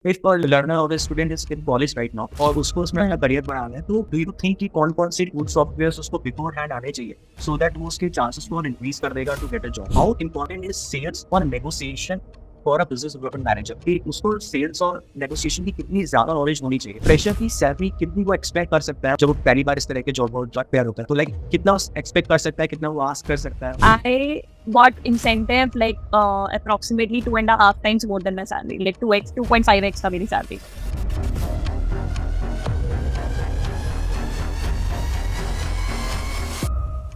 If a learner और a student is in college right now और उसको उसमें अपना करियर बनाना है, तो do you think कि कौन-कौन से टूल सॉफ्टवेयर्स उसको बिफोर हैंड आने चाहिए so that वो उसके चांसेस को और इंक्रीज कर देगा to get a job? How important is sales और negotiation for a business development manager कि उसको सेल्स और नेगोशिएशन की कितनी ज्यादा नॉलेज होनी चाहिए, प्रेशर की सैलरी कितनी वो एक्सपेक्ट कर सकता है जब वो पहली बार इस तरह के जॉब तैयार होता है, तो लाइक कितना एक्सपेक्ट कर सकता है, कितना वो आस्क कर सकता है? I got incentive like approximately 2.5 times more than my salary, like 2x, 2.5x का मेरी salary.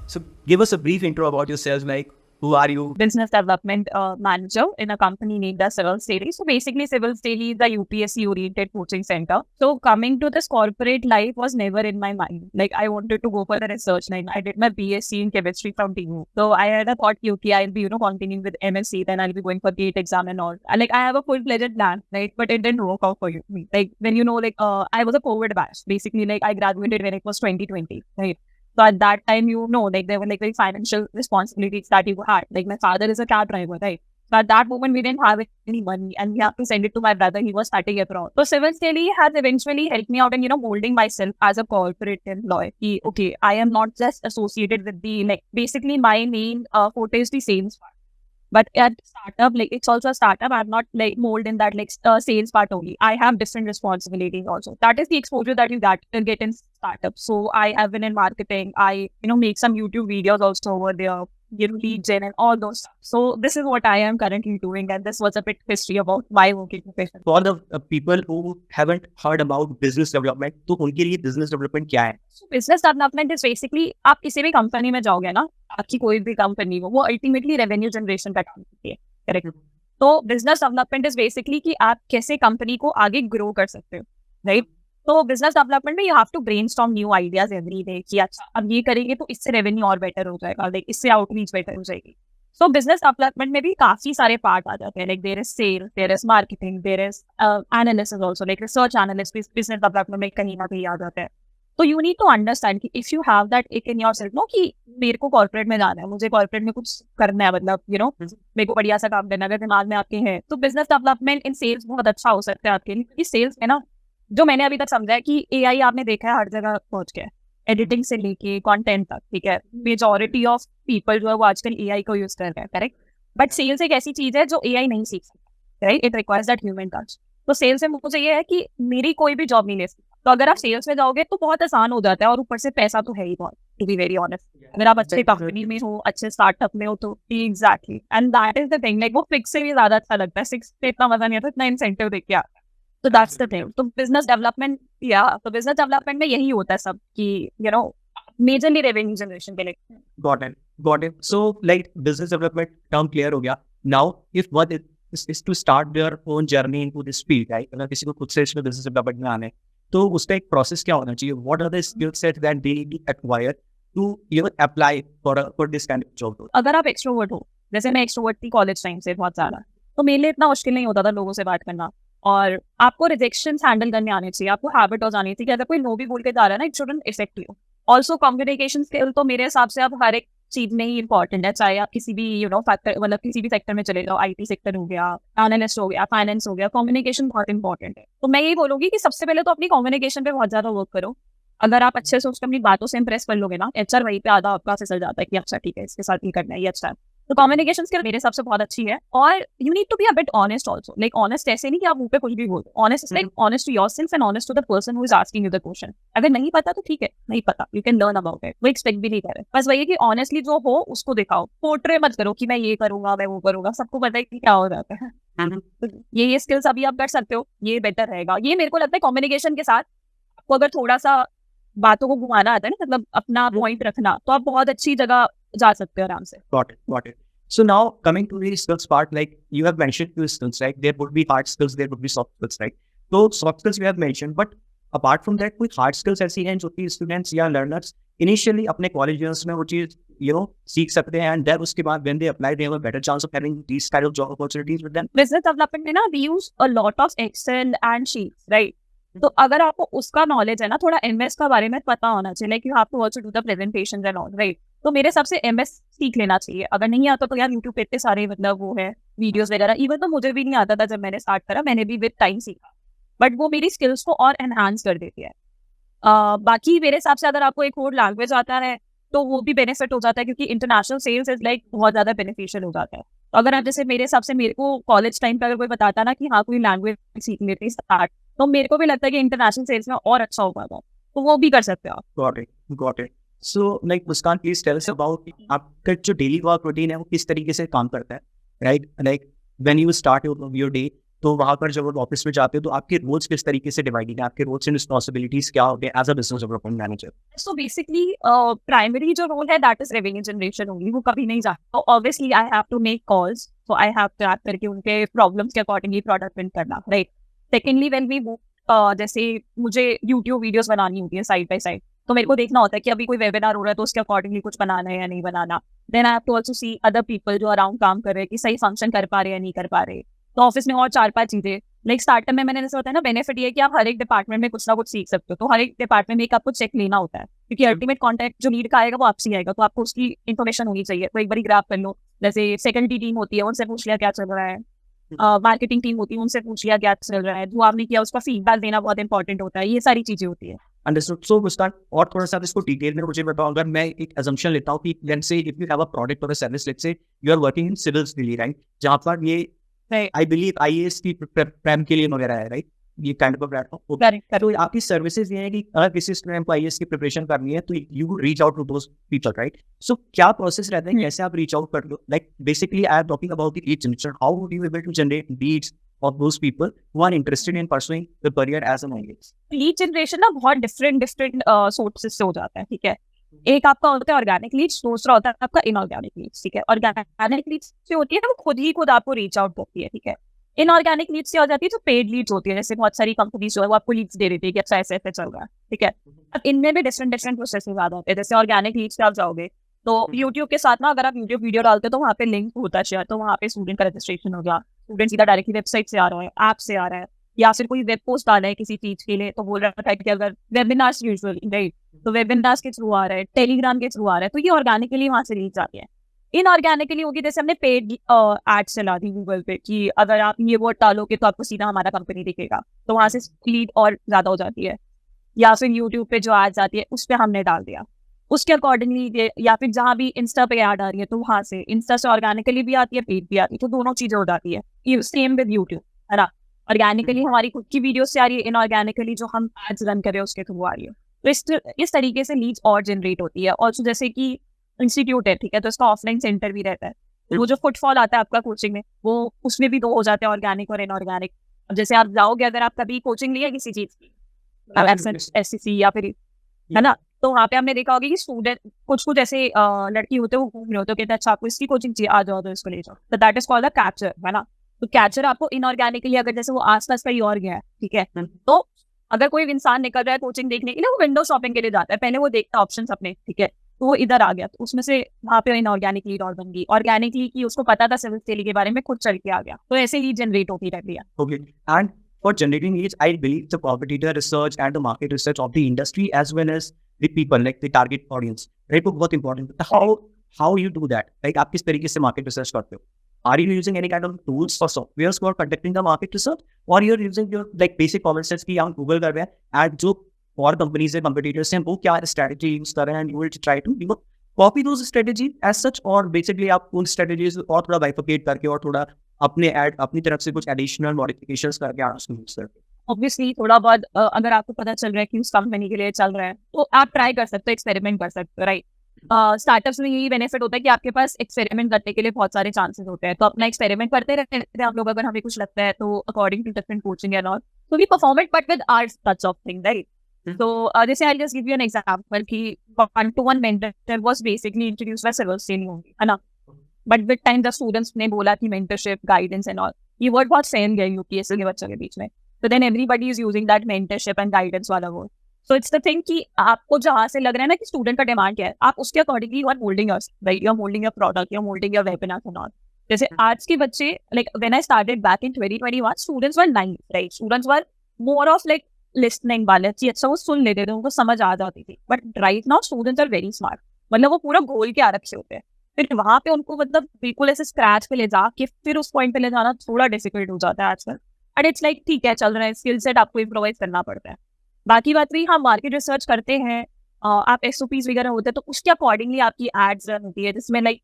So give us a brief intro about yourself, like who are you? Business development manager in a company named as Civils Daily. So basically, Civils Daily is a UPSC oriented coaching center. So coming to this corporate life was never in my mind. Like I wanted to go for the research line. I did my BSc in chemistry from TU. So I had a thought, okay, I'll be continuing with MSc, then I'll be going for GATE exam and all. And, like I have a full-fledged plan, right? But it didn't work out for me. Like when I was a COVID batch. Basically, like I graduated when it was 2020, right? So at that time, like there were like very financial responsibilities that you had. Like my father is a cab driver, right? So at that moment, we didn't have any money and we have to send it to my brother. He was studying abroad. So Civils Daily has eventually helped me out in, molding myself as a corporate employee. Okay, I am not just associated with the, like, basically my main forte is the sales part. But at startup, like it's also a startup. I'm not like mold in that like sales part only. I have different responsibilities also. That is the exposure that you get in startups. So I have been in marketing. I make some YouTube videos also over there. Lead gen and all those stuff. So this is what I am currently doing, and this was a bit history about my working profession. For the people who haven't heard about business development, तो उनके लिए business development क्या है? So business development is basically आप किसी भी company में जाओगे ना, आपकी कोई भी कंपनी हो, वो अल्टीमेटली रेवेन्यू जनरेशन पे काम करती है, करेक्ट? तो बिजनेस डेवलपमेंट इज बेसिकली कि आप कैसे कंपनी को आगे ग्रो कर सकते हो, राइट? तो बिजनेस डेवलपमेंट में you have to brainstorm new ideas every day कि अच्छा अब ये करेंगे तो इससे रेवेन्यू और बेटर हो जाएगा, लाइक इससे आउटरीच बेटर हो जाएगी. सो बिजनेस डेवलपमेंट में भी काफी सारे पार्ट आ जाते हैं, like there is sale, there is marketing, there is analysis also, like research analyst business development में कहीं ना कहीं आ जाता है. तो यू नीड टू अंडरस्टैंड कि इफ यू हैव दैट एक इन योर सेल्फ नो कि मेरे को कॉर्पोरेट में जाना है, मुझे कॉर्पोरेट में कुछ करना है, मतलब मेरे को बढ़िया सा काम करना है, अगर दिमाग में आपके है तो बिजनेस डेवलपमेंट इन सेल्स बहुत अच्छा हो सकता है आपके लिए. क्योंकि सेल्स में ना, जो मैंने अभी तक समझा है कि एआई आपने देखा है हर जगह पहुंच गया है, एडिटिंग से लेके कंटेंट तक, ठीक है? मेजॉरिटी ऑफ पीपल जो है वो आजकल एआई को यूज कर रहे हैं, करेक्ट? बट सेल्स एक ऐसी चीज है जो एआई नहीं सीख सकता, right? It requires that human touch. तो सेल्स में मुझे ये है कि मेरी कोई भी जॉब नहीं ले सकती. तो अगर आप सेल्स में जाओगे तो बहुत आसान हो जाता है, और ऊपर से पैसा तो है ही बहुत, टू बी वेरी ऑनेस्ट. अगर आप अच्छे कंपनी में हो, अच्छे स्टार्टअप में हो तो exactly, and that is the thing. Like वो फिक्स से भी ज्यादा अच्छा लगता है, सिक्स पे इतना मजा नहीं आता, इतना इंसेंटिव देख के आता है. तो दैट्स द थिंग. तो बिजनेस डेवलपमेंट तो बिजनेस डेवलपमेंट में यही होता है सब कि मेजरली रेवेन्यू जनरेशन के लिए. Got it. So like business development term clear हो गया. Now if one is to start their own journey into this field, right? अगर किसी को खुद से इसमें business development में आना है, तो उसका एक प्रोसेस क्या होना चाहिए? What are the skill set that they need to acquire to apply for this kind of job? अगर आप एक्सट्रोवर्ट हो, जैसे मैं एक्सट्रोवर्ट थी कॉलेज टाइम से बहुत ज्यादा, तो मेरे लिए इतना मुश्किल नहीं होता था लोगों से बात करना. और आपको रिजेक्शन हैंडल करने आने चाहिए, आपको हैबिट हो जानी चाहिए कि अगर कोई नो भी बोल के जा रहा है ना, it shouldn't effect you. Also communication skill तो मेरे हिसाब से अब हर एक चीज में ही इंपॉर्टेंट है, चाहे आप किसी भी फैक्टर, मतलब किसी भी सेक्टर में चले जाओ. आईटी सेक्टर हो गया, एनालिस्ट हो गया, फाइनेंस हो गया, कम्युनिकेशन बहुत इंपॉर्टेंट है. तो मैं यही बोलूंगी कि सबसे पहले तो अपनी कम्युनिकेशन पे बहुत ज्यादा वर्क करो. अगर आप अच्छे से उसको अपनी बातों से इंप्रेस कर लोगे ना, एचआर वहीं पे आधा आपका फिसल जाता है कि अच्छा ठीक है, इसके साथ ये करना है, ये अच्छा है. तो कम्युनिकेशन स्किल मेरे हिसाब से बहुत अच्छी है. और you need to be a bit honest also. Like honest ऐसे नहीं कि आप मुंह पे कुछ भी बोल. Honest is like honest to yourself and honest to the person who is asking you the question. अगर नहीं पता तो ठीक है, नहीं पता, you can learn about it. वो एक्सपेक्ट भी नहीं करे, बस वही है कि ऑनेस्टली जो हो उसको दिखाओ. पोर्ट्रे मत करो कि मैं ये करूंगा, मैं वो करूंगा. सबको पता है कि क्या हो जाता है. तो ये स्किल्स अभी आप कर सकते हो, ये बेटर रहेगा. ये मेरे को लगता है कम्युनिकेशन के साथ आपको अगर थोड़ा सा बातों को घुमाना आता है ना, मतलब अपना पॉइंट रखना, तो आप बहुत अच्छी जगह जा सकते हो आराम से. Got it. So now coming to the skills part, like you have mentioned few skills, right? There would be hard skills, there would be soft skills, right? So soft skills you have mentioned, but apart from that, कोई hard skills ऐसी हैं जो कि students या learners initially अपने college years में वो चीज सीख सकते हैं, and then उसके बाद when they apply, they have a better chance of having these kind of job opportunities with them. Business development में ना we use a lot of Excel and sheets, right? तो अगर आपको उसका नॉलेज है ना, थोड़ा एमएस का बारे में पता होना चाहिए, like you have to also do the presentations and all, right? तो मेरे हिसाब से एमएस सीख लेना चाहिए. अगर नहीं आता तो यार यूट्यूब पे इतने सारे मतलब वो है वीडियोस वगैरह. इवन तो मुझे भी नहीं आता था जब मैंने स्टार्ट करा, मैंने भी विद टाइम सीखा. बट वो मेरी स्किल्स को और एनहांस कर देती है। बाकी मेरे हिसाब से अगर आपको एक और लैंग्वेज आता है तो वो भी बेनिफिट हो जाता है, क्योंकि इंटरनेशनल सेल्स इज लाइक बहुत ज़्यादा बेनिफिशियल हो जाता है। तो अगर आप जैसे मेरे हिसाब से, मेरे को कॉलेज टाइम पे अगर कोई बताता ना कि हाँ कोई लैंग्वेज सीख लेते स्टार्ट, तो मेरे को भी लगता है कि इंटरनेशनल सेल्स में और अच्छा होगा, तो वो भी कर सकते हो आप। got it. So like Muskan, please tell us about आपका जो डेली वर्क रूटीन है वो किस तरीके से काम करता है, right? Like when you start your day, तो वहाँ पर जब आप ऑफिस में जाते हो तो आपके रोल्स किस तरीके से डिवाइडेड है, आपके रोल्स एंड रिस्पॉन्सिबिलिटीज क्या होते हैं as a business development manager? So basically primary जो रोल है दैट इज रेवेन्यू जनरेशन होगी, वो कभी नहीं जाता। तो obviously I have to make calls, so I have to act करके उनके प्रॉब्लम्स के अकॉर्डिंगली प्रोडक्ट प्रिंट करना, राइट। सेकेंडली व्हेन वी जैसे मुझे यूट्यूब वीडियोस बनानी होती है साइड बाय साइड, तो मेरे को देखना होता है कि अभी कोई वेबिनार हो रहा है तो उसके अकॉर्डिंगली कुछ बनाना है या नहीं बनाना। Then I have to also see other people जो अराउंड काम कर रहे हैं कि सही फंक्शन कर पा रहे हैं या नहीं कर पा रहे। तो ऑफिस में और 4-5 चीजें, लाइक स्टार्टअप में मैंने जैसे बताया ना, बेनिफिट ये है कि आप हर एक डिपार्टमेंट में कुछ ना कुछ सीख सकते हो। तो हर एक डिपार्टमेंट में एक आपको चेक लेना होता है, क्योंकि अल्टीमेट कॉन्टैक्ट जो लीड का आएगा वो आपसे ही आएगा, तो आपको उसकी इन्फॉर्मेशन होनी चाहिए। तो एक बार ग्राफ कर लो, जैसे सेकेंडरी टीम होती है उनसे पूछ लिया क्या चल रहा है, मार्केटिंग टीम होती है उनसे पूछ लिया क्या चल रहा है, जो आपने किया उसका फीडबैक देना बहुत इंपॉर्टेंट होता है। ये सारी चीजें होती है। अंडरस्टूड। सो मुस्कान, और थोड़ा सा इसको डिटेल में मुझे बताओ। अगर मैं एक अजम्पशन लेता हूँ कि let's say if you have a product और a service, let's say you are working in civils Delhi, right, जहाँ पर ये आई बिलीव आईएएस की प्रेम के लिए वगैरह है, राइट, ये काइंड ऑफ प्लेटफॉर्म। तो आपकी सर्विसेज ये है कि अगर किसी स्टूडेंट को आईएएस की प्रिपरेशन करनी है तो you reach out to those people, right? So क्या प्रोसेस रहता है, कैसे आप रीच आउट कर लो? Like basically I am talking about the lead generation, how would you able to generate leads of those people who are interested in pursuing the career as an IAS? Lead generation ना बहुत different sources से हो जाता है, ठीक है। एक आपका होता है ऑर्गेनिक लीड्स, दूसरा होता है आपका इनऑर्गेनिक लीड्स, ठीक है। ऑर्गेनिक लीड्स जो होती है ना वो खुद आपको रीच आउट करती है, ठीक है। इनऑर्गेनिक लीड्स से हो जाती है जो पेड लीड्स होती है, जैसे बहुत सारी कंपनीज जो है वो आपको लीड्स दे देती है कि अच्छा ऐसे ऐसे चल रहा है, ठीक है। अब इनमें भी डिफरेंट प्रोसेसेस आ जाते हैं। जैसे ऑर्गेनिक लीड्स पे आप जाओगे तो यूट्यूब के साथ ना, अगर आप यूट्यूब वीडियो डालते हो तो वहाँ पे लिंक होता है शेयर, तो वहाँ पे स्टूडेंट का रजिस्ट्रेशन हो गया, स्टूडेंट सीधा डायरेक्टली वेबसाइट से आ रहा है, ऐप से आ रहा है, या फिर कोई वेब पोस्ट डाला है किसी चीज के लिए तो बोल रहा है कि अगर वेबिनार्स यूजुअली, राइट, तो वेबिनार्स के थ्रू आ रहा है, टेलीग्राम के थ्रू आ रहा है, तो ये ऑर्गेनिकली वहाँ से रीच आती है। इनऑर्गेनिकली होगी जैसे हमने पेड एड चला दी गूगल पे कि अगर आप ये वर्ड डालोगे तो आपको सीधा हमारा कंपनी दिखेगा, तो वहाँ से लीड और ज्यादा हो जाती है। या फिर यूट्यूब पे जो एड्स आती है उस पर हमने डाल दिया, उसके अकॉर्डिंगली, या फिर जहाँ भी इंस्टा पे ऐड आ रही है तो वहाँ से इंस्टा से ऑर्गेनिकली भी आती है, पेड भी आती है, तो दोनों चीजें हो जाती है। सेम विद यूट्यूब, है ना। ऑर्गेनिकली हमारी खुद की वीडियो से आ रही है, इनऑर्गेनिकली जो हम एड्स रन कर रहे हैं उसके थ्रू आ रही है। तो इस तरीके से लीड्स और जनरेट होती है। और जैसे कि इंस्टीट्यूट है, ठीक है, तो इसका ऑफलाइन सेंटर भी रहता है, तो वो जो फुटफॉल आता है आपका कोचिंग में, वो उसमें भी 2 हो जाते हैं, ऑर्गेनिक और इनऑर्गेनिक। अब जैसे आप जाओगे, अगर आप कभी कोचिंग लिया किसी चीज की, एससीसी या फिर, है ना, तो वहाँ पे हमने देखा होगा कि स्टूडेंट कुछ ऐसे लड़की होते हैं वो घूम रहे होते हैं, कहते हैं अच्छा आपको इसकी कोचिंग चाहिए, आ जाओ तो इसको ले जाओ, तो that is called the capture, है ना। तो कैप्चर आपको इनऑर्गेनिकली, अगर जैसे वो आसपास कहीं और गया है, ठीक है, तो अगर कोई इंसान निकल रहा है कोचिंग देखने के लिए, वो विंडो शॉपिंग के लिए जाता है, पहले वो देखता है ऑप्शंस अपने, ठीक है, तो वो इधर आ गया, तो उसमें से वहाँ पे इनऑर्गेनिक लीड और बन गई। ऑर्गेनिकली की उसको पता था सिविल टेली के बारे में, खुद चल के आ गया, तो ऐसे लीड जनरेट होती रहती है। Okay. And for generating leads, I believe the competitor research and the market research of the industry as well as the people, like the target audience, right? वो बहुत important है। How you do that? Like आप किस तरीके से market research करते हो? Are you using any kind of tools or softwares for conducting the market research, or you're using your like basic common sense कि हम Google कर रहे हैं and जो और companies है, competitors हैं, वो क्या strategy use कर रहे हैं, and you will try to copy those strategies as such, और basically आप उन strategies और थोड़ा bifurcate करके और थोड़ा अपनी तरफ से कुछ एडिशनल मॉडिफिकेशंस करके आप उसको यूज करते हैं। ऑब्वियसली थोड़ा बहुत अगर आपको पता चल रहा है कि उस कंपनी के लिए चल रहा है तो आप ट्राई कर सकते हो, एक्सपेरिमेंट कर सकते हो, राइट। स्टार्टअप्स में यही बेनिफिट होता है कि आपके पास एक्सपेरिमेंट करने के लिए बहुत सारे चांसेस होते हैं, तो अपना एक्सपेरिमेंट करते रहते हैं हम लोग। अगर हमें कुछ लगता है तो according to different coaching and all, तो we perform it but with our touch of thing, right. तो जैसे I just give you an example कि 1-to-1 mentor was basically introduced by civil स्टेन, है ना। But with time the students ने बोला कि मेंटरशिप, गाइडेंस एंड ऑल, ये वर्ड बहुत फैल गया यूपीएससी के बच्चों के बीच में, तो then everybody is using that mentorship and guidance वाला word. So it's the thing कि आपको जहाँ से लग रहा है ना कि स्टूडेंट का डिमांड क्या है, आप उसके accordingly you are moulding yourself, right, you are moulding your product, you are moulding your webinar and all. जैसे आज के बच्चे, like when I started back in 2021, students were naive, right, students were more of like listening वाले, अच्छा वो सुन लेते थे, उनको समझ आ जाती थी। But right now students are very smart, मतलब वो पूरा घोल के आ रखे होते हैं, फिर वहां पे उनको मतलब बिल्कुल ऐसे स्क्रैच पे ले जा के फिर उस पॉइंट पे ले जाना थोड़ा डिफिकल्ट हो जाता है आजकल। एंड इट्स लाइक ठीक है चल रहा है, स्किल सेट आपको इम्प्रोवाइज करना पड़ता है। बाकी बात रही, हम मार्केट रिसर्च करते हैं, आप एसओपीज वगैरह होते हैं तो उसके अकॉर्डिंगली आपकी एड्स रन होती है, जिसमें लाइक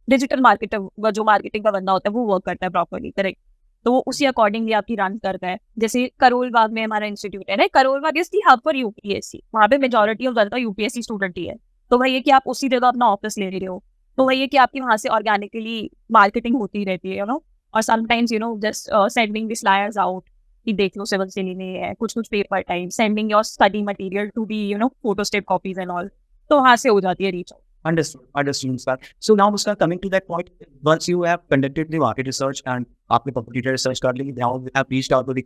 डिजिटल मार्केटर जो मार्केटिंग का बंदा होता है वो वर्क करता है प्रॉपरली, करेक्ट। तो वो उसी अकॉर्डिंगली आपकी रन करता है। जैसे करोल बाग में हमारा इंस्टीट्यूट है ना, Karol Bagh is the hub for UPSC, वहाँ पे मेजोरिटी ऑफ जनता यूपीएससी स्टूडेंट ही है। तो वही है कि आप उसी जगह अपना ऑफिस ले रहे हो, तो वही है कि आपकी वहाँ से ऑर्गेनिकली मार्केटिंग होती रहती है, यू नो। और sometimes you know just sending this flyers out कि देख लो सिविल से लेने है, कुछ कुछ paper time, sending your study material to be you know photostat copies and all, तो वहाँ से हो जाती है reach out. Understood, Muskan. So now, Muskan, coming to that point, once you have conducted the market research and आपने competitor research कर ली, now you have reached out to the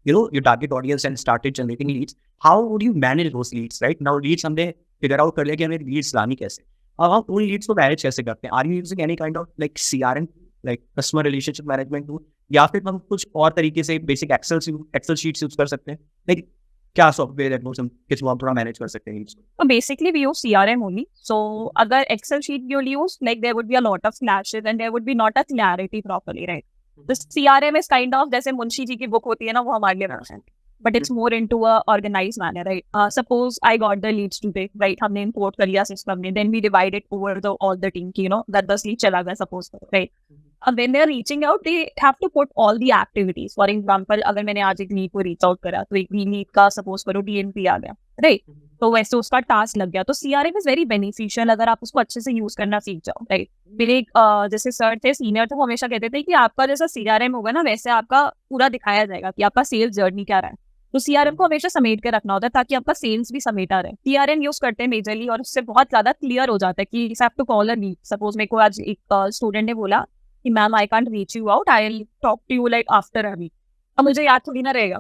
your target audience and started generating leads. How would you manage those leads, right? Now leads हमने figure out कर लिया कि हमें leads लानी कैसे। अब हम उन leads को manage कैसे करते हैं? Are you using any kind of like CRM, like customer relationship management tool, या फिर हम कुछ और तरीके से basic Excel sheets यूज कर सकते हैं? Like क्या सॉफ्टवेयर है किस वो थोड़ा मैनेज कर सकते हैं? So basically we use CRM only. So अगर Excel sheet you use, like there would be a lot of flashes and there would be not a clarity properly, right? The CRM is kind of जैसे मुंशी जी की book होती है ना, वो हमारे लिए है, but it's more into a organized manner, right? Suppose I got the leads today, right? हमने import कर लिया system में, then we divide it over all the team की, you know, 10 lead चला गया suppose, right? When they're reaching out, they have to put all the activities. For example, अगर मैंने आज एक लीड को रीच आउट करा तो एक लीड का सपोज करो DNP आ गया, राइट? तो वैसे उसका टास्क लग गया। तो CRM इज वेरी बेनिफिशियल अगर आप उसको अच्छे से यूज करना सीख जाओ, राइट? मेरे एक जैसे सर थे, सीनियर थे, वो हमेशा कहते थे कि आपका जैसा CRM होगा ना, वैसे आपका पूरा दिखाया जाएगा कि आपका सेल्स जर्नी क्या रहा है। तो CRM को हमेशा समेट के रखना होता है ताकि आपका सेल्स भी समेटा रहे। CRM यूज करते हैं मेजरली और उससे बहुत ज्यादा क्लियर हो जाता है कि have to call a lead. Suppose मेरे को आज एक स्टूडेंट ने बोला कि ma'am I can't reach you out, I will talk to you like after a week. अब मुझे याद थोड़ी ना रहेगा,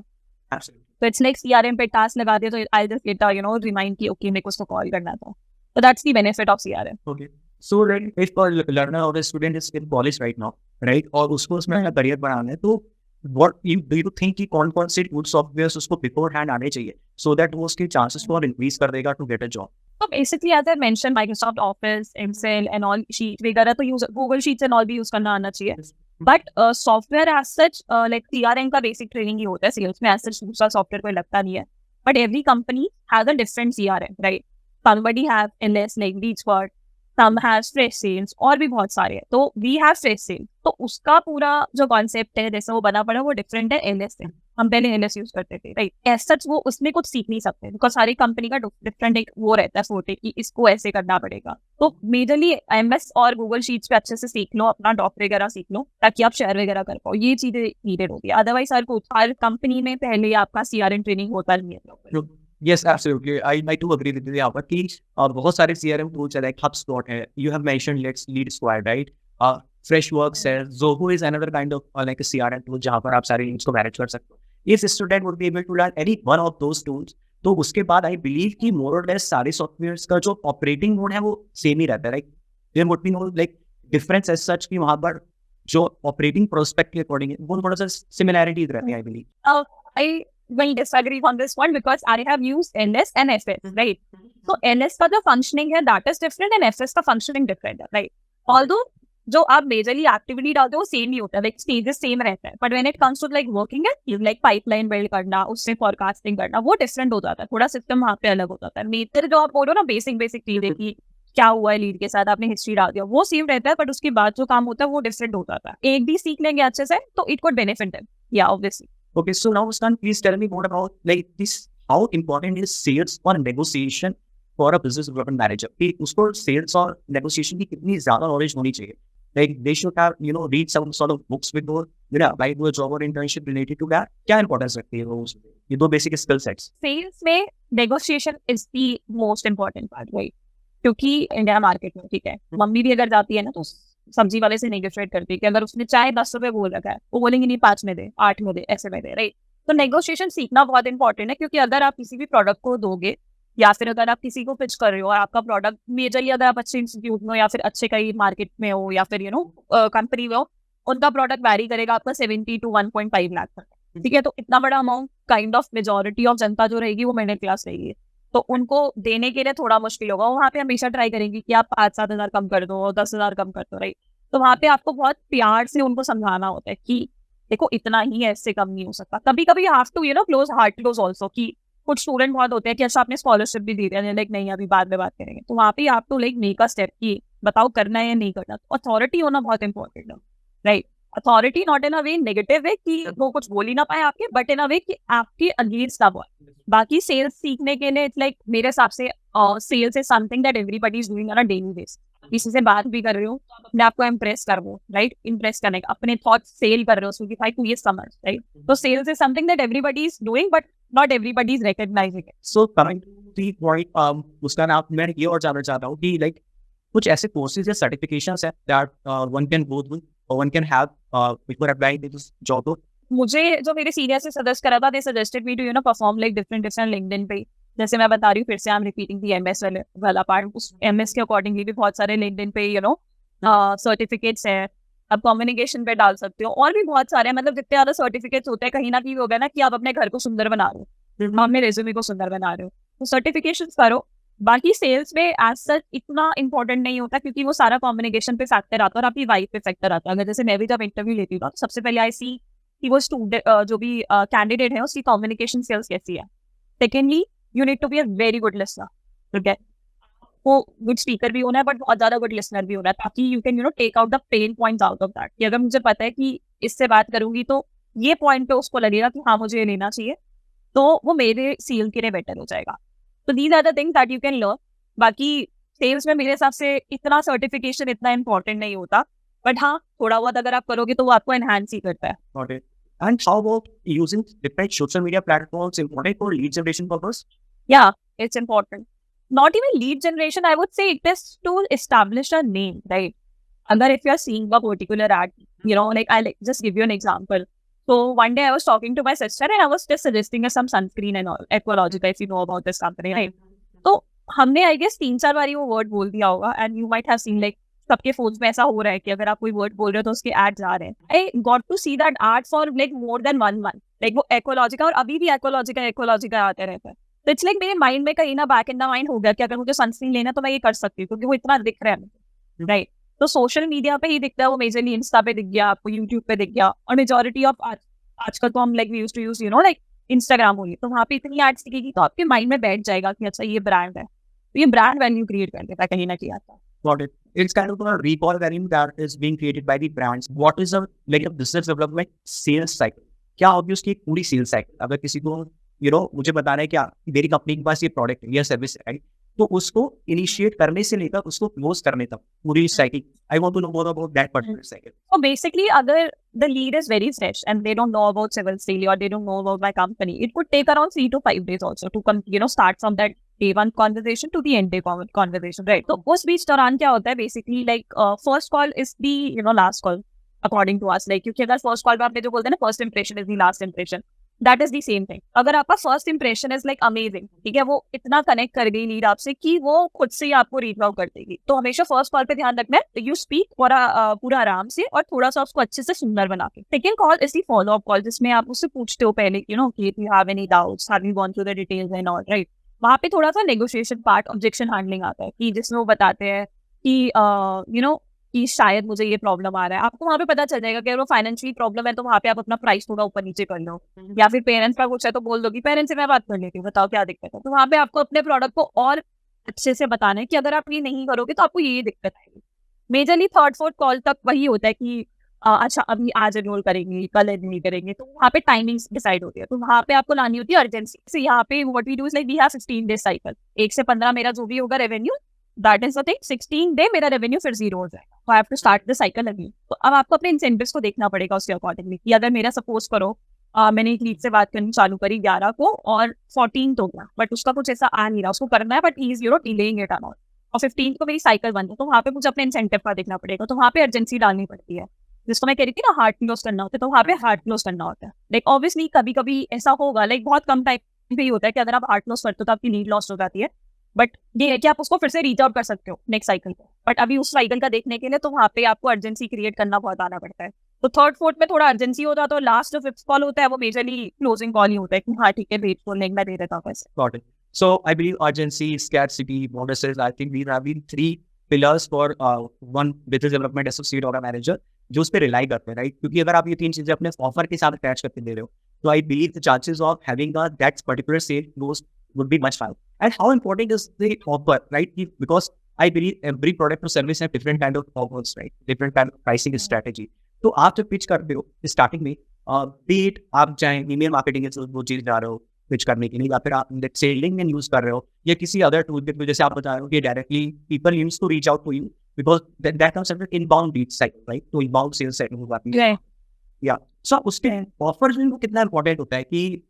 तो इट्स लाइक CRM पे टास्क लगा दिया तो I just get you know remind कि ओके मेरे को उसको कॉल करना था। तो that's the benefit of CRM। Okay. So then if a learner or a student is in college right now, right, और उसको उसमें अपना करियर बनाना है, तो what do you think कि कौन-कौन से good softwares उसको beforehand आने चाहिए so that वो उसके chances को और increase कर देगा to get a job? So basically as I mentioned, Microsoft Office, Excel and all sheet वगैरह तो use, Google Sheets and all भी use करना आना चाहिए। But software as such like CRM का बेसिक ट्रेनिंग ही होता है, सेल्स में एज सच दूसरा सॉफ्टवेयर कोई लगता नहीं है। But every company has a different CRM, right? somebody have LS like Beachbot, some has fresh sales और भी बहुत सारे हैं। तो we have fresh sales, तो उसका पूरा जो कॉन्सेप्ट है जैसे वो बना पड़ा वो डिफरेंट है LS से। हम पहले LS यूज करते थे, राइट? एज सच वो उसमें कुछ सीख नहीं सकते बिकॉज सारी कंपनी का डिफरेंट एक वो रहता है फोटे कि इसको ऐसे करना पड़ेगा। तो मेजरली MS और गूगल शीट्स पे अच्छे से सीख लो, अपना डॉक वगैरह सीख लो ताकि आप शेयर वगैरह कर पाओ। ये चीजें नीडेड होती है, अदरवाइज हर कंपनी में पहले आपका CRM ट्रेनिंग होता नहीं है। Yes, absolutely. I too agree with you यहाँ पर कि बहुत सारे CRM tools है, like HubSpot है, you have mentioned Lead Squad, right? Freshworks है, Zoho is another kind of like a CRM tool जहाँ पर आप सारे leads को manage कर सकते हो। If student would be able to learn any one of those tools, तो उसके बाद I believe कि more or less सारे softwares का जो operating mode है वो same ही रहता है, right? There would be no like difference as such कि वहाँ पर जो operating prospect के according है वो थोड़ा सा similarities रहते हैं, I believe. I will disagree on this one because I have used LS and FS, right? So LS का जो functioning है that is different and FS का functioning different है, right? Although जो आप majorly activity डालते हो वो same ही होता है, like stages same रहता है, but when it comes to like working है, like pipeline build करना, उससे forecasting करना, वो different हो जाता है, थोड़ा system वहाँ पे अलग हो जाता है। मेजर जो आप बोलो ना basic चीजें की क्या हुआ है लीड के साथ, आपने हिस्ट्री डाल दिया, वो सेम रहता है, बट उसके बाद जो काम होता है वो डिफरेंट हो जाता है। एक भी सीख लेंगे अच्छे से तो इट कुड बेनिफिट देम, या obviously. Okay, so now Muskan, please tell me more about like this. How important is sales or negotiation for a business development manager? कि उसको sales और negotiation की कितनी ज़्यादा knowledge होनी चाहिए? Like they should have read some sort of books with or apply to a job or internship related to that. क्या importance रखती है वो उसमें? ये दो basic skill sets. सेल्स में negotiation is the most important part, right? क्योंकि India market में ठीक है, मम्मी भी अगर जाती है ना तो सब्जी वाले से नेगोशिएट करती है कि अगर उसने चाहे 10 रुपए बोल रखा है वो बोलेंगे नहीं 5 में दे, 8 में दे, ऐसे में दे, राइट? तो नेगोशिएशन सीखना बहुत इंपॉर्टेंट है क्योंकि अगर आप किसी भी प्रोडक्ट को दोगे या फिर अगर आप किसी को पिच कर रहे हो और आपका प्रोडक्ट मेजरली अगर आप अच्छे इंस्टीट्यूट में हो या फिर अच्छे कहीं मार्केट में हो या फिर कंपनी में हो, उनका प्रोडक्ट वैरी करेगा आपका 70 to 1.5 लाख तक, ठीक है? तो इतना बड़ा amount kind of majority of जनता जो रहेगी वो मिडिल क्लास रहेगी, तो उनको देने के लिए थोड़ा मुश्किल होगा। वहाँ पे हमेशा ट्राई करेंगे कि आप 5-7 हज़ार कम कर दो, 10 हज़ार कम कर दो, राइट? तो वहाँ पे आपको बहुत प्यार से उनको समझाना होता है कि देखो इतना ही है, इससे कम नहीं हो सकता। कभी कभी have to close hard close also, कि कुछ स्टूडेंट बहुत होते हैं कि अच्छा आपने स्कॉलरशिप भी दी है, लाइक नहीं अभी बाद में बात करेंगे, तो वहाँ पे आप to like make a step कि बताओ करना है या नहीं करना। तो अथॉरिटी होना बहुत इंपॉर्टेंट है, right. Authority not in a way negative way कि वो कुछ बोल ही ना पाए आपके, बट इन अ वे कि आपके अगेंस्ट ना बोले। बाकी सेल्स सीखने के लिए इट्स लाइक मेरे हिसाब से sales is something that everybody is doing on a daily basis. किसी से बात भी कर रहे हो तो अपने आप को इम्प्रेस कर रहे हो, राइट, इम्प्रेस करने का अपने थॉट्स सेल कर रहे हो उसको कि भाई तू ये समझ, राइट। तो sales is something that everybody is doing but not everybody is recognizing it. So coming to the point, उसका नाम मैं ये और जानना चाहता हूँ कि लाइक कुछ ऐसे कोर्सेज या सर्टिफिकेशंस हैं that one can go through और one can have before applying this job. मुझे जो मेरे सीनियर से सजेस्ट करा था, they suggested me to perform like different LinkedIn पे। जैसे मैं बता रही हूँ फिर से, I am repeating the MS वाला पार्ट। उस एमएस के अकॉर्डिंगली भी बहुत सारे लिंक्डइन पे सर्टिफिकेट्स हैं, आप कम्युनिकेशन पे डाल सकते हो, और भी बहुत सारे हैं। मतलब जितने ज्यादा सर्टिफिकेट्स होते हैं कहीं ना कहीं हो गया ना कि आप अपने घर को सुंदर बना रहे हो, आप अपने रेज्यूमे को सुंदर बना रहे हो, तो सर्टिफिकेशन करो। बाकी सेल्स में एज सच इतना इंपॉर्टेंट नहीं होता, क्योंकि वो सारा कम्युनिकेशन पे फैक्टर आता है और आपकी वाइफ पे फैक्टर आता है। अगर जैसे मैं भी जब इंटरव्यू लेती हूँ सबसे पहले आई सी कि वो स्टूडेंट जो भी कैंडिडेट है उसकी कम्युनिकेशन स्किल्स कैसी है। Secondly you need to be a very good listener, ठीक है। वो गुड स्पीकर भी होना है बट बहुत ज्यादा गुड लिसनर भी होना है, ताकि you can take out the pain points out of that, कि अगर मुझे पता है कि इससे बात करूंगी तो ये पॉइंट पे उसको लगेगा कि हाँ मुझे ये लेना चाहिए, तो वो मेरे सील के लिए बेटर हो जाएगा। तो these are the things that you can learn. बाकी सेल्स में मेरे हिसाब से इतना सर्टिफिकेशन इतना इंपॉर्टेंट नहीं होता, बट हाँ थोड़ा बहुत अगर आप करोगे तो वो आपको एनहांस ही करता है। Got it. And how about using different social media platforms important for lead generation purpose? Yeah, it's important. Not even lead generation, I would say it is to establish a name, right? Agar if you are seeing a particular ad, like I'll just give you an example. So one day I was talking to my sister and I was just suggesting her some sunscreen and all, Ecologica, if you know about this company, right? तो हमने I guess 3-4 बारी वो word बोल दिया होगा, and you might have seen like सबके phones में ऐसा हो रहा है कि अगर आप कोई वर्ड बोल रहे हो तो उसके एड्स आ रहे हैं। I got to see that ad for like more than 1 month, like वो एक्वालॉजिका, और अभी भी एक्वालॉजिका आते रहता है। तो इट्स लाइक मेरे माइंड में कहीं ना बैक इन द माइंड हो गया कि अगर मुझे सनस्क्रीन लेना तो मैं ये कर सकती हूँ, क्योंकि वो इतना दिख रहा है, राइट। तो सोशल मीडिया पे ही दिखता है वो, मेजरली इंस्टा पे दिख गया आपको, यूट्यूब पे दिख गया, और मेजोरिटी ऑफ आजकल तो हम like we used to use like Instagram होगी, तो वहाँ पे इतनी एड्स दिखेगी तो आपके माइंड में बैठ जाएगा कि अच्छा ये ब्रांड है, तो ये ब्रांड वैल्यू क्रिएट कर देता है कहीं ना कहीं आता है। Got it. It's kind of a recall value that is being created by the brands. What is a like a business development sales cycle? क्या होगी उसकी एक पूरी सेल्स साइकिल? अगर किसी को मुझे बताना है क्या मेरी कंपनी के पास ये प्रोडक्ट है या सर्विस है, तो उसको इनिशिएट करने से लेकर उसको क्लोज करने तक पूरी cycle, I want to know more about that particular cycle. So basically, अगर the lead is very fresh and they don't know about Civil Steely or they don't know about my company, it could take around 3 to 5 days also to come, start from that day one conversation to the end day conversation, right? तो उस बीच दौरान क्या होता है basically like first call is the last call according to us, like क्योंकि अगर first call पे आपने जो बोलते हैं ना first impression is the last impression, that is the same thing. अगर आपका first impression is like amazing, ठीक है, वो इतना कनेक्ट कर गई लीड आपसे कि वो खुद से ही आपको रीच आउट कर देगी, तो हमेशा फर्स्ट कॉल पे ध्यान रखना है, यू स्पीक पूरा आराम से और थोड़ा सा उसको अच्छे से सुंदर बना के। Second call is the follow up call, जिसमें आप उससे पूछते हो पहले कि you have any doubts, have you gone through the details and all, right. वहाँ पे थोड़ा सा नेगोशिएशन पार्ट, ऑब्जेक्शन हैंडलिंग आता है, कि जिसमें वो बताते हैं कि कि शायद मुझे ये प्रॉब्लम आ रहा है। आपको वहाँ पे पता चल जाएगा कि अगर वो फाइनेंशियली प्रॉब्लम है तो वहाँ पे आप अपना प्राइस थोड़ा ऊपर नीचे कर लो, या फिर पेरेंट्स का कुछ है तो बोल दो कि पेरेंट्स से मैं बात कर लेती हूँ, बताओ क्या दिक्कत है। तो वहाँ पे आपको अपने प्रोडक्ट को और अच्छे से बताना है कि अगर आप ये नहीं करोगे तो आपको ये दिक्कत आएगी। मेजरली थर्ड फोर्थ कॉल तक वही होता है कि अच्छा अभी आज एनरोल करेंगे, कल एनरोल करेंगे, तो वहाँ पे टाइमिंग्स डिसाइड होती है, तो वहाँ पे आपको लानी होती है अर्जेंसी से। यहाँ पे what we do is like we have 16 days cycle, 1 से 15 मेरा जो भी होगा revenue, that is the thing, 16 day मेरा रेवेन्यू फिर 0 हो जाएगा, तो I have to start the cycle again. तो अब आपको अपने इंसेंटिव्स को देखना पड़ेगा उसके अकॉर्डिंगली, कि अगर मेरा सपोज करो मैंने एक लीड से बात करनी चालू करी 11 को और 14 हो गया, बट उसका कुछ ऐसा आ नहीं रहा, उसको करना है but he is delaying it amount, और 15 को मेरी साइकिल बंद है, तो वहाँ पे मुझे अपने इंसेंटिव का देखना पड़ेगा, तो वहाँ पे अर्जेंसी डालनी पड़ती है, जिसको मैं कह रही थी ना हार्ड क्लोज करना होता है, तो वहाँ पे हार्ड क्लोज करना होता है। लाइक ऑब्वियसली कभी कभी ऐसा होगा, लाइक बहुत कम टाइम पे ही होता है कि अगर आप हार्ड क्लोज करते हो तो आपकी लीड लॉस हो जाती है, बट ये है कि आप उसको फिर से रीच आउट कर सकते हो नेक्स्ट साइकिल पे, बट अभी उस साइकिल का देखने के लिए तो वहाँ पे आपको अर्जेंसी क्रिएट करना बहुत आना पड़ता है। तो थर्ड फोर्थ में थोड़ा अर्जेंसी होता है, तो लास्ट जो फिफ्थ कॉल होता है वो मेजरली क्लोजिंग कॉल ही होता है कि हाँ ठीक है भेज को लिंक मैं दे देता हूँ पैसे। Got it. So I believe urgency, scarcity, bonuses, I think these have been 3 pillars for one business development associate or a manager. जो उस पर रिलाई करते हैं, राइट? क्योंकि अगर आप ये 3 चीजें अपने ऑफर के साथ अटैच करके दे रहे हो, तो I believe the chances of having that particular sale close would be much higher. And how important is the offer, right? Because I believe every product or service have different kind of offers, right? Different kind of pricing strategy. तो आप जब pitch करते हो starting में, beat आप चाहे email marketing वो चीज जा रहे हो पिच करने के लिए, या फिर आप से लिंक्डइन यूज कर रहे हो, या किसी अदर टूल पे जैसे आप बता रहे हो कि directly people use to reach out to you because that comes under inbound lead cycle, right? तो इनबाउंड सेल्स साइकिल हो जाती है। या सो उसके ऑफर्स में कितना इंपॉर्टेंट होता है कि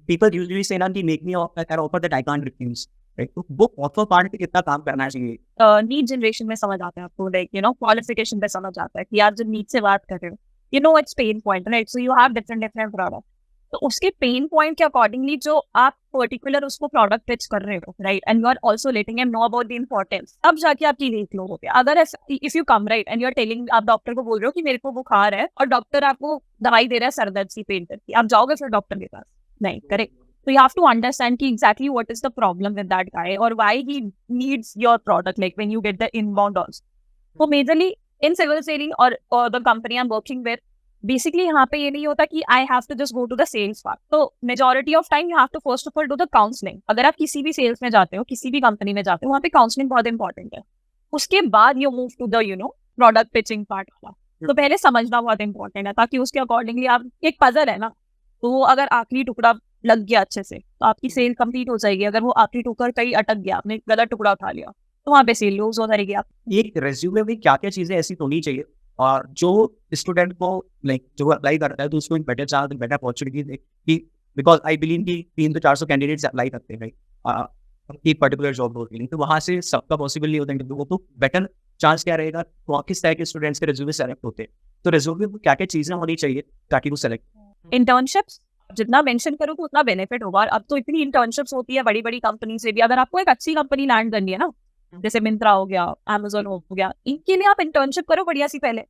people usually say ना कि make me an offer that I can't refuse, right? तो वो offer part पे कितना काम करना चाहिए? नीड जनरेशन में समझ आता है आपको, लाइक क्वालिफिकेशन पे समझ आता है कि आप जब नीड से बात कर रहे हो, it's pain point, right? So you have different product, तो उसके पेन पॉइंट के अकॉर्डिंगली जो आप पर्टिकुलर उसको प्रोडक्ट पिच कर रहे हो, right? And you are also letting him know about the importance, अब जाके आपकी रीच लो हो गया। अगर if you come right and you are telling, आप डॉक्टर को बोल रहे हो कि मेरे को बुखार है, और डॉक्टर आपको दवाई दे रहा है सरदर्द की, पेन की, आप जाओगे फिर डॉक्टर के पास? नहीं, correct? So you have to understand ki exactly what is the problem with that guy or why he needs your product, like when you get the inbound also. So majorly in civil selling or the company I'm working with, basically यहाँ पे ये नहीं होता कि I have to just go to the sales part. So majority of time you have to first of all do the counseling. अगर आप किसी भी sales में जाते हो, किसी भी company में जाते हो, वहाँ पे counseling बहुत important है। उसके बाद you move to the product pitching part वाला। तो पहले समझना बहुत important है, ताकि उसके accordingly आप, एक puzzle है ना, तो वो अगर आखिरी टुकड़ा लग गया अच्छे से तो आपकी सेल कंप्लीट हो जाएगी। अगर वो आखिरी टुकड़ा कहीं अटक गया, आपने गलत टुकड़ा उठा लिया, तो वहाँ पे सेल लूज हो जाएगी। आप एक रेज्यूमे में क्या क्या चीजें ऐसी होनी चाहिए और जो स्टूडेंट को लाइक जो अप्लाई करता है तो उसको एक बेटर चांस, बेटर अपॉर्चुनिटी दे कि बिकॉज आई बिलीव कि 300 से 400 कैंडिडेट्स अप्लाई करते हैं एक पर्टिकुलर जॉब रोल के लिए, तो वहाँ से सबका पॉसिबल नहीं होता है, तो बेटर चांस क्या रहेगा, तो किस तरह के स्टूडेंट्स के रेज्यूमे सेलेक्ट होते हैं, तो रेज्यूमे में क्या क्या चीजें होनी चाहिए ताकि वो सेलेक्ट। इंटर्नशिप्स जितना मेंशन करोगे उतना बेनिफिट होगा। अब तो इतनी इंटर्नशिप्स होती है बड़ी बड़ी कंपनी से भी, अगर आपको एक अच्छी कंपनी लैंड करनी है ना, जैसे मिंत्रा हो गया, अमेजोन हो गया, इनके लिए आप इंटर्नशिप करो बढ़िया सी पहले,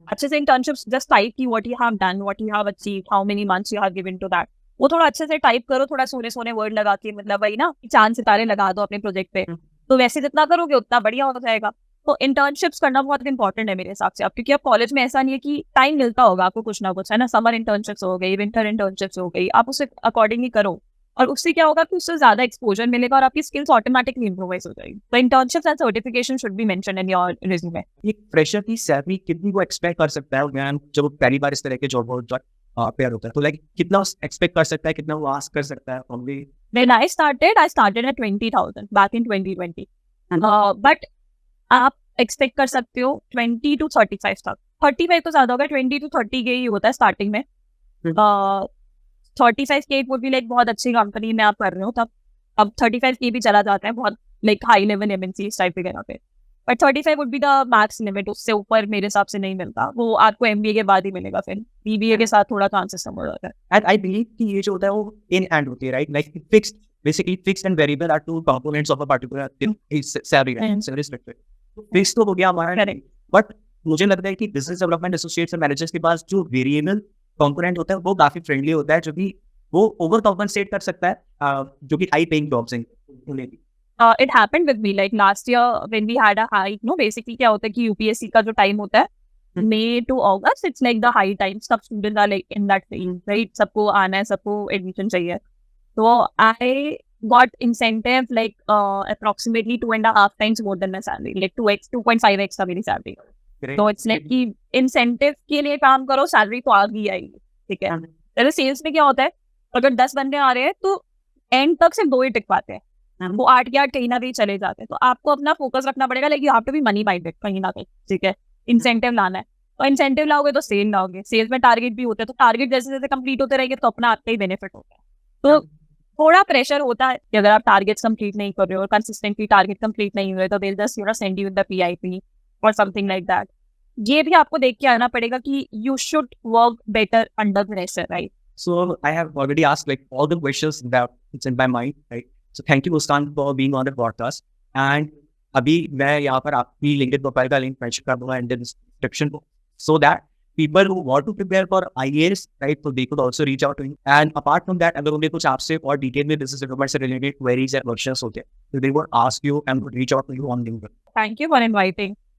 अच्छे से इंटर्नशिप्स जस्ट टाइप की what you have done, what you have achieved, how many months you have given to that, वो थोड़ा अच्छे से टाइप करो, थोड़ा सोने वर्ड लगा के, मतलब वही ना, चांद सितारे लगा दो अपने प्रोजेक्ट पे, तो वैसे जितना करोगे उतना बढ़िया हो जाएगा। तो इंटर्नशिप्स करना बहुत इंपॉर्टेंट है मेरे हिसाब से, अब क्योंकि अब कॉलेज में ऐसा नहीं है कि टाइम मिलता होगा आपको कुछ ना कुछ, है ना, समर इंटर्नशिप्स हो गई, विंटर इंटर्नशिप्स हो गई, आप उसे अकॉर्डिंगली करो, और उससे क्या होगा कि उससे ज्यादा एक्सपोजर मिलेगा और आपकी स्किल्स ऑटोमेटिकली इंप्रूवाइज हो जाएगी। तो internships and certification should be mentioned in your resume. एक फ्रेशर की सैलरी कितनी को एक्सपेक्ट कर सकता है मैम जब पहली बार इस तरह के जॉब पेयर होता है, तो लाइक कितना एक्सपेक्ट कर सकता है, कितना वो आस्क कर सकता है from the? When I started at 20,000 back in 2020. But आप एक्सपेक्ट कर सकते हो 20 to 35 तक। 35 तो ज्यादा होगा, 20 to 30 के ही होता है स्टार्टिंग में। 35 के वुड बी लाइक बहुत अच्छी कंपनी में आप कर रहे हो तब, अब 35 के भी चला जाता है बहुत like high level MNC type वगैरह पे, but 35 would be the max limit, उससे ऊपर मेरे हिसाब से नहीं मिलता, वो आपको एमबीए के बाद ही मिलेगा, फिर बीबीए के साथ थोड़ा चांसेस कम हो जाता है। एंड आई बिलीव कि ये जो होता है वो इन एंड होती है, right? Like fixed, basically fixed and variable are two components of a particular salary, right? Salary structure fix तो हो गया हमारा, बट मुझे लगता है कि बिजनेस डेवलपमेंट एसोसिएट्स और मैनेजर्स के पास जो वेरिएबल कंपोनेंट होता है वो काफी फ्रेंडली होता है, जो कि वो ओवर कॉम्पनसेट कर सकता है जो कि हाई पेइंग जॉब्स हैं उन्हें भी। It happened with me like last year when we had a hike, no, basically क्या होता है कि यूपीएससी का जो टाइम होता है May to August, it's like the high time, सब students are like in that phase, right? सबको आना है, सबको एडमिशन चाहिए, तो I got incentive like approximately 2.5 times more than my salary, like 2.5x था मेरी salary। तो it's like कि incentive के लिए काम करो, salary तो आ गई आएगी, ठीक है। जैसे सेल्स में क्या होता है, अगर 10 बंदे आ रहे हैं तो एंड तक सिर्फ 2 ही टिक पाते हैं, वो 8 के 8 कहीं ना कहीं चले जाते हैं, तो आपको अपना फोकस रखना पड़ेगा, like you have to be money minded कहीं ना कहीं, ठीक है। इंसेंटिव लाना है, तो इंसेंटिव लाओगे तो सेल लाओगे, सेल्स में टारगेट भी होते हैं, तो टारगेट जैसे जैसे कंप्लीट होते रहेंगे तो अपना आपका ही बेनिफिट होता है। तो थोड़ा प्रेशर होता है कि अगर आप टारगेट्स कंप्लीट नहीं कर रहे हो और कंसिस्टेंटली टारगेट कंप्लीट नहीं हुए तो they just send you the PIP और समथिंग लाइक दैट। ये भी आपको देख के आना पड़ेगा कि you should work better under pressure, right? So I have already asked like all the questions that it's in my mind, right? So thank you Muskan for being on the podcast. And अभी मैं यहाँ पर आपकी LinkedIn profile का link mention कर दूंगा in the description, so that people who want to prepare for IAS, right, so they could also reach out to you. And apart from that, अगर उन्हें कुछ आपसे और डिटेल में business development से related queries and questions होते हैं, so they would ask you and would reach out to you on LinkedIn. Thank you for inviting.